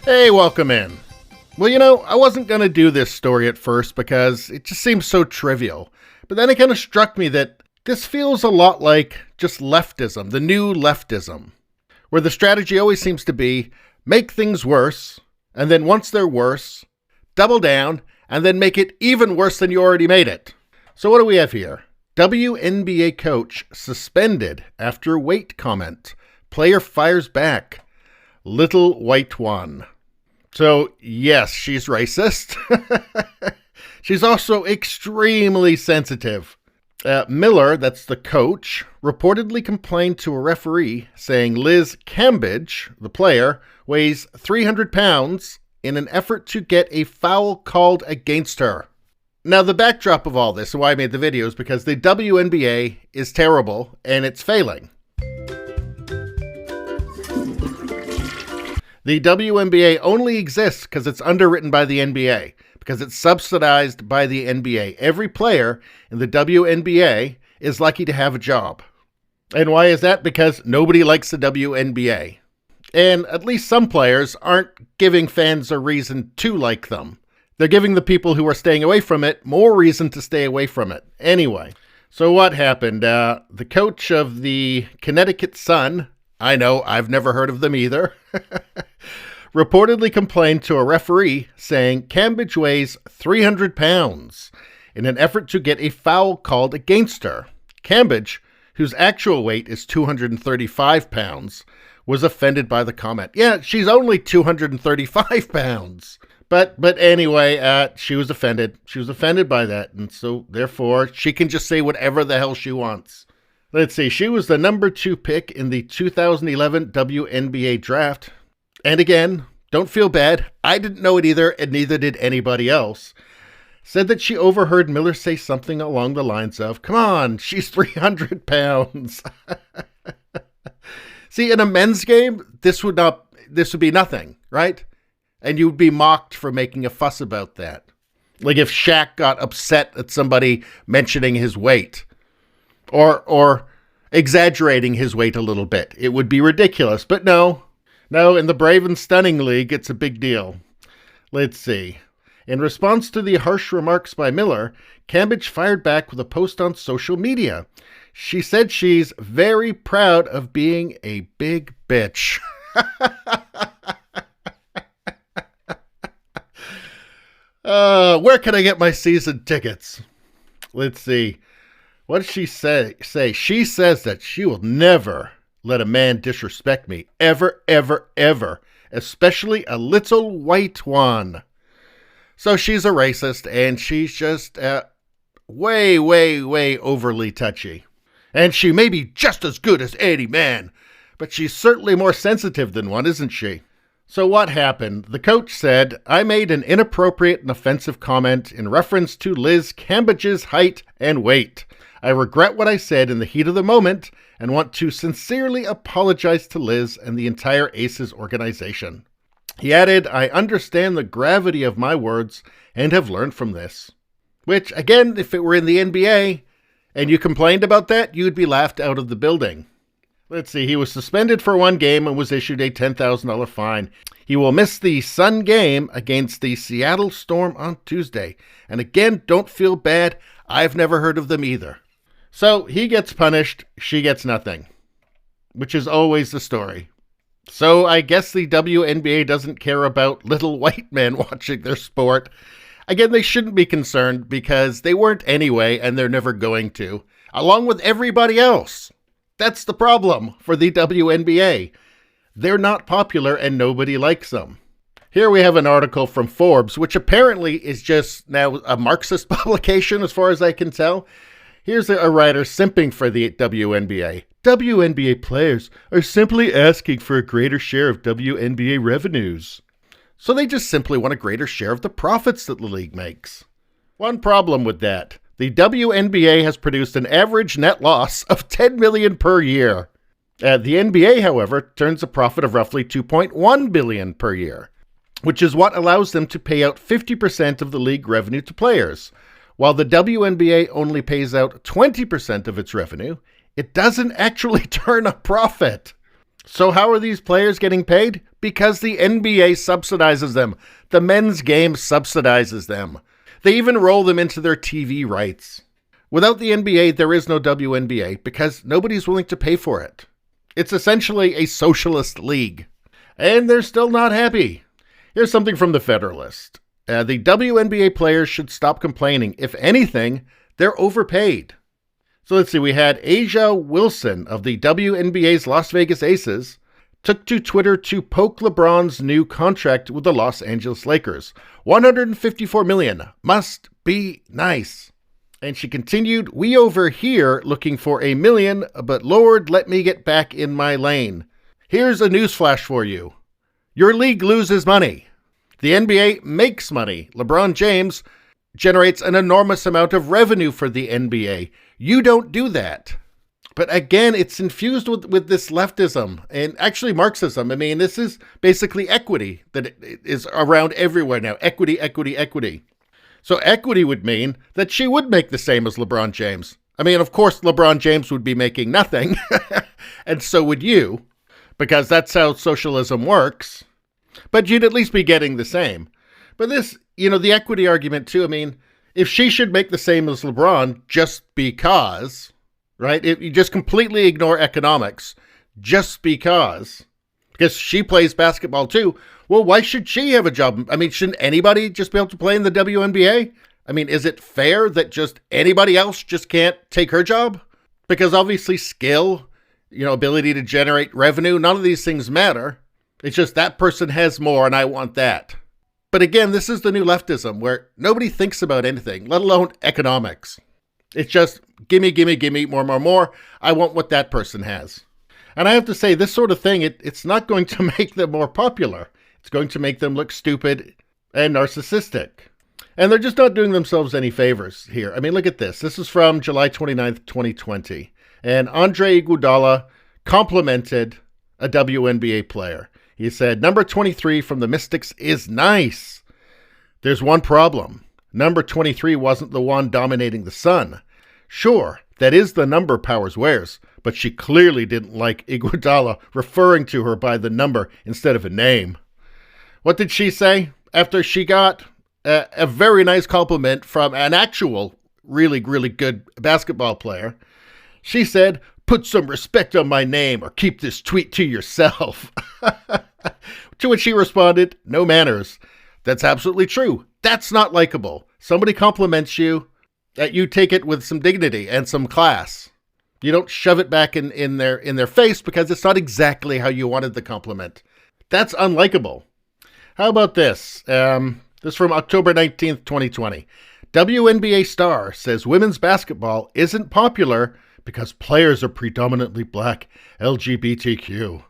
Hey, welcome in. Well, I wasn't going to do this story at first because it just seems so trivial. But then it kind of struck me that this feels a lot like just leftism, the new leftism, where the strategy always seems to be make things worse, and then once they're worse, double down, and then make it even worse than you already made it. So what do we have here? WNBA coach suspended after weight comment. Player fires back. Little white one. So, yes, she's racist. She's also extremely sensitive. Miller, that's the coach, reportedly complained to a referee saying Liz CAMBAGE, the player, weighs 300 pounds in an effort to get a foul called against her. Now, the backdrop of all this, and why I made the video, is because the WNBA is terrible and it's failing. The WNBA only exists because it's underwritten by the NBA, because it's subsidized by the NBA. Every player in the WNBA is lucky to have a job. And why is that? Because nobody likes the WNBA. And at least some players aren't giving fans a reason to like them. They're giving the people who are staying away from it more reason to stay away from it. Anyway, so what happened? The coach of the Connecticut Sun, I know, I've never heard of them either, reportedly complained to a referee saying CAMBAGE weighs 300 pounds in an effort to get a foul called against her. CAMBAGE, whose actual weight is 235 pounds, was offended by the comment. Yeah, she's only 235 pounds. But anyway, she was offended. She was offended by that, and so therefore she can just say whatever the hell she wants. Let's see, she was the number 2 pick in the 2011 WNBA draft. And again, don't feel bad. I didn't know it either, and neither did anybody else. Said that she overheard Miller say something along the lines of, "Come on, she's 300 pounds." See, in a men's game, this would be nothing, right? And you'd be mocked for making a fuss about that. Like if Shaq got upset at somebody mentioning his weight or exaggerating his weight a little bit, it would be ridiculous. But no, in the Brave and Stunning League, it's a big deal. Let's see. In response to the harsh remarks by Miller, CAMBAGE fired back with a post on social media. She said she's very proud of being a big bitch. Where can I get my season tickets? Let's see. What does she say? She says that she will never let a man disrespect me. Ever, ever, ever. Especially a little white one. So she's a racist, and she's just way, way, way overly touchy. And she may be just as good as any man, but she's certainly more sensitive than one, isn't she? So what happened? The coach said, "I made an inappropriate and offensive comment in reference to Liz CAMBAGE's height and weight. I regret what I said in the heat of the moment and want to sincerely apologize to Liz and the entire Aces organization." He added, "I understand the gravity of my words and have learned from this." Which, again, if it were in the NBA and you complained about that, you'd be laughed out of the building. Let's see, he was suspended for 1 game and was issued a $10,000 fine. He will miss the Sun game against the Seattle Storm on Tuesday. And again, don't feel bad. I've never heard of them either. So he gets punished, she gets nothing, which is always the story. So I guess the WNBA doesn't care about little white men watching their sport. Again, they shouldn't be concerned because they weren't anyway, and they're never going to, along with everybody else. That's the problem for the WNBA. They're not popular and nobody likes them. Here we have an article from Forbes, which apparently is just now a Marxist publication as far as I can tell. Here's a writer simping for the WNBA. WNBA players are simply asking for a greater share of WNBA revenues. So they just simply want a greater share of the profits that the league makes. One problem with that. The WNBA has produced an average net loss of $10 million per year. The NBA, however, turns a profit of roughly $2.1 billion per year, which is what allows them to pay out 50% of the league revenue to players. While the WNBA only pays out 20% of its revenue, it doesn't actually turn a profit. So how are these players getting paid? Because the NBA subsidizes them. The men's game subsidizes them. They even roll them into their TV rights. Without the NBA, there is no WNBA because nobody's willing to pay for it. It's essentially a socialist league. And they're still not happy. Here's something from the Federalist. The WNBA players should stop complaining. If anything, they're overpaid. So let's see, we had Asia Wilson of the WNBA's Las Vegas Aces took to Twitter to poke LeBron's new contract with the Los Angeles Lakers. $154 million. Must be nice. And she continued, we over here looking for $1 million, but Lord, let me get back in my lane. Here's a newsflash for you. Your league loses money. The NBA makes money. LeBron James generates an enormous amount of revenue for the NBA. You don't do that. But again, it's infused with this leftism and actually Marxism. I mean, this is basically equity that is around everywhere now. Equity, equity, equity. So equity would mean that she would make the same as LeBron James. I mean, of course, LeBron James would be making nothing, and so would you, because that's how socialism works. But you'd at least be getting the same. But this, the equity argument too, I mean, if she should make the same as LeBron just because, right? If you just completely ignore economics, just because she plays basketball too, well, why should she have a job? I mean, shouldn't anybody just be able to play in the WNBA? I mean, is it fair that just anybody else just can't take her job? Because obviously skill, ability to generate revenue, none of these things matter. It's just that person has more and I want that. But again, this is the new leftism where nobody thinks about anything, let alone economics. It's just gimme, gimme, gimme, more. I want what that person has. And I have to say, this sort of thing, it's not going to make them more popular. It's going to make them look stupid and narcissistic. And they're just not doing themselves any favors here. I mean, look at this. This is from July 29th, 2020. And Andre Iguodala complimented a WNBA player. He said, number 23 from the Mystics is nice. There's one problem. Number 23 wasn't the one dominating the sun. Sure, that is the number Powers wears, but she clearly didn't like Iguodala referring to her by the number instead of a name. What did she say after she got a very nice compliment from an actual really, really good basketball player? She said, put some respect on my name or keep this tweet to yourself. To which she responded, no manners. That's absolutely true. That's not likable. Somebody compliments you, that you take it with some dignity and some class. You don't shove it back in their face because it's not exactly how you wanted the compliment. That's unlikable. How about this? This is from October 19th, 2020. WNBA star says women's basketball isn't popular because players are predominantly black, LGBTQ.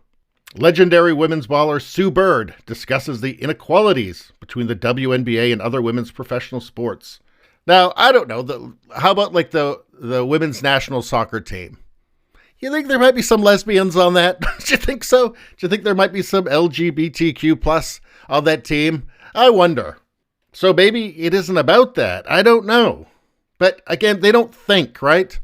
Legendary women's baller Sue Bird discusses the inequalities between the WNBA and other women's professional sports. Now, I don't know. How about like the women's national soccer team? You think there might be some lesbians on that? Do you think so? Do you think there might be some LGBTQ plus on that team? I wonder. So maybe it isn't about that. I don't know. But again, they don't think, right?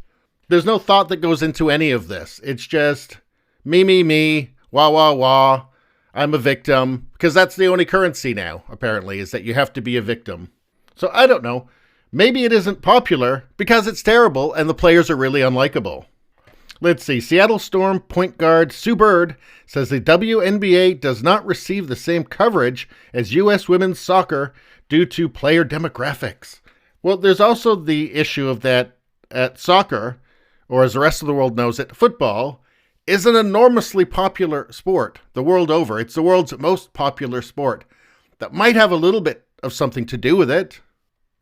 There's no thought that goes into any of this. It's just me, wah, wah, wah. I'm a victim. Because that's the only currency now, apparently, is that you have to be a victim. So I don't know. Maybe it isn't popular because it's terrible and the players are really unlikable. Let's see. Seattle Storm point guard Sue Bird says the WNBA does not receive the same coverage as U.S. women's soccer due to player demographics. Well, there's also the issue of that at soccer, or as the rest of the world knows it, football, is an enormously popular sport the world over. It's the world's most popular sport. That might have a little bit of something to do with it.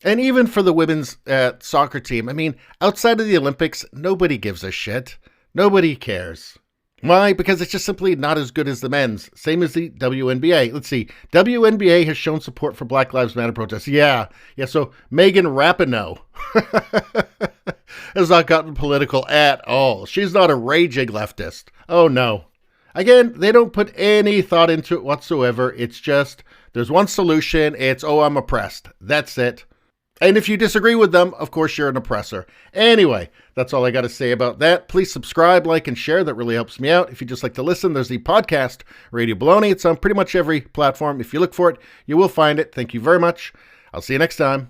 And even for the women's soccer team, I mean, outside of the Olympics, nobody gives a shit. Nobody cares. Why? Because it's just simply not as good as the men's. Same as the WNBA. Let's see. WNBA has shown support for Black Lives Matter protests. Yeah. So Megan Rapinoe has not gotten political at all. She's not a raging leftist. Oh, no. Again, they don't put any thought into it whatsoever. It's just, there's one solution. It's, oh, I'm oppressed. That's it. And if you disagree with them, of course, you're an oppressor. Anyway, That's all I got to say about that. Please subscribe, like, and share. That really helps me out. If you just like to listen, there's the podcast, Radio Baloney. It's on pretty much every platform. If you look for it, you will find it. Thank you very much. I'll see you next time.